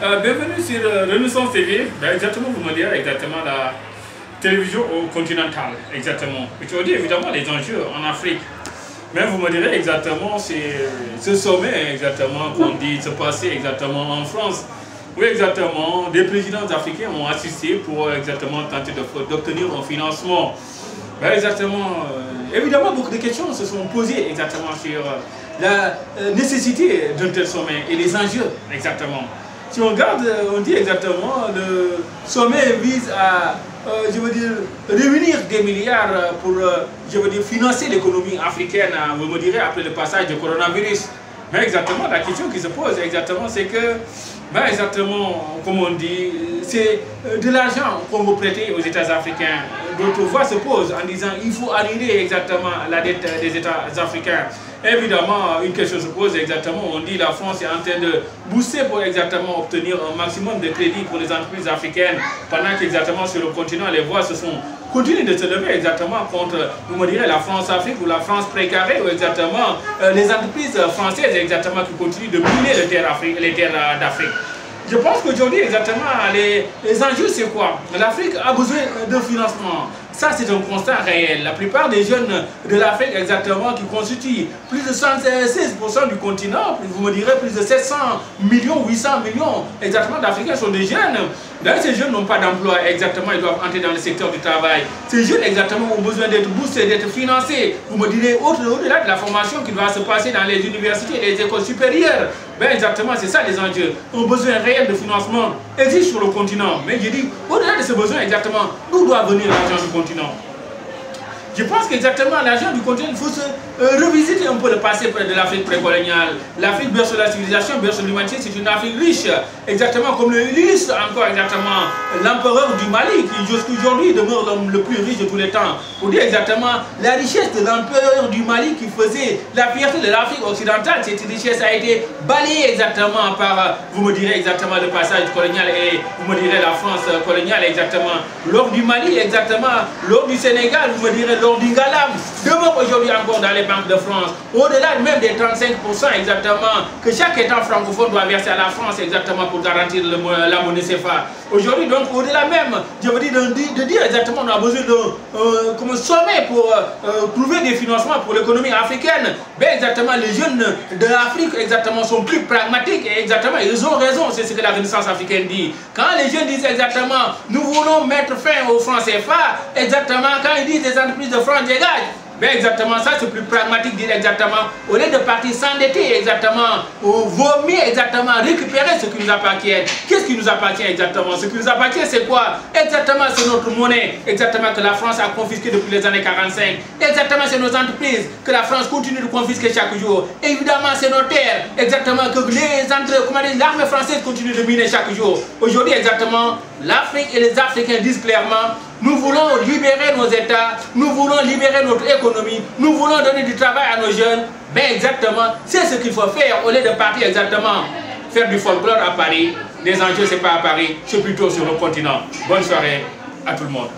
Bienvenue sur Renaissance TV. Exactement, vous me direz exactement la télévision continentale. Exactement. Aujourd'hui, évidemment, les enjeux en Afrique. Mais vous me direz exactement, c'est ce sommet exactement qu'on dit se passer exactement en France. Oui, exactement. Des présidents africains ont assisté pour exactement tenter d'obtenir un financement. Exactement. Évidemment, beaucoup de questions se sont posées exactement sur la nécessité d'un tel sommet et les enjeux exactement. Si on regarde, on dit exactement, le sommet vise à, je veux dire, réunir des milliards pour, je veux dire, financer l'économie africaine, vous me direz, après le passage du coronavirus. Mais exactement, la question qui se pose exactement, c'est que, exactement, comme on dit, c'est de l'argent qu'on veut prêter aux États africains. D'autres voix se posent en disant il faut annuler exactement la dette des États africains. Évidemment, une question se pose exactement, on dit la France est en train de booster pour exactement obtenir un maximum de crédit pour les entreprises africaines, pendant qu'exactement sur le continent, les voix continuent de se lever exactement contre, vous me direz, la France-Afrique ou la France précarée, ou exactement les entreprises françaises exactement qui continuent de miner les terres d'Afrique. Je pense qu'aujourd'hui, exactement, les enjeux, c'est quoi? L'Afrique a besoin de financement. Ça, c'est un constat réel. La plupart des jeunes de l'Afrique, exactement, qui constituent plus de 76% du continent, vous me direz plus de 700 millions, 800 millions, exactement, d'Africains sont des jeunes. D'ailleurs, ces jeunes n'ont pas d'emploi, exactement, ils doivent entrer dans le secteur du travail. Ces jeunes, exactement, ont besoin d'être boostés, d'être financés. Vous me direz, au-delà de la formation qui doit se passer dans les universités et les écoles supérieures. Exactement, c'est ça les enjeux. Un besoin réel de financement existe sur le continent. Mais je dis, au-delà de ce besoin, exactement, d'où doit venir l'argent du continent? Je pense qu'exactement l'argent du continent, il faut se revisiter un peu le passé de l'Afrique précoloniale. L'Afrique berceau de la civilisation, berceau de l'humanité, c'est une Afrique riche. Exactement comme l'illustre encore exactement l'empereur du Mali, qui jusqu'aujourd'hui demeure l'homme le plus riche de tous les temps. Pour dire exactement la richesse de l'empereur du Mali qui faisait la fierté de l'Afrique occidentale, cette richesse a été balayée exactement par, vous me direz exactement le passage colonial et vous me direz la France coloniale exactement. L'or du Mali exactement, l'or du Sénégal, vous me direz l'or du Galam, demeure aujourd'hui encore dans les banques de France. Au-delà même des 35% exactement que chaque État francophone doit verser à la France exactement pour garantir la monnaie CFA. Aujourd'hui donc au-delà même, je veux dire de dire exactement on a besoin de sommet pour trouver des financements pour l'économie africaine. Exactement les jeunes de l'Afrique exactement sont plus pragmatiques et exactement ils ont raison, c'est ce que la Renaissance africaine dit. Quand les jeunes disent exactement nous voulons mettre fin au franc CFA, exactement quand ils disent des entreprises de France dégagent. Exactement, ça c'est plus pragmatique dire exactement, au lieu de partir s'endetter exactement, vaut mieux exactement récupérer ce qui nous appartient. Qu'est-ce qui nous appartient exactement? Ce qui nous appartient c'est quoi? Exactement c'est notre monnaie, exactement que la France a confisquée depuis les années 45. Exactement c'est nos entreprises que la France continue de confisquer chaque jour. Évidemment c'est nos terres, exactement que l'armée française continue de miner chaque jour. Aujourd'hui exactement, l'Afrique et les Africains disent clairement, nous voulons libérer nos États, nous voulons libérer notre économie, nous voulons donner du travail à nos jeunes. Exactement, c'est ce qu'il faut faire au lieu de partir exactement faire du folklore à Paris. Les enjeux, c'est pas à Paris, c'est plutôt sur le continent. Bonne soirée à tout le monde.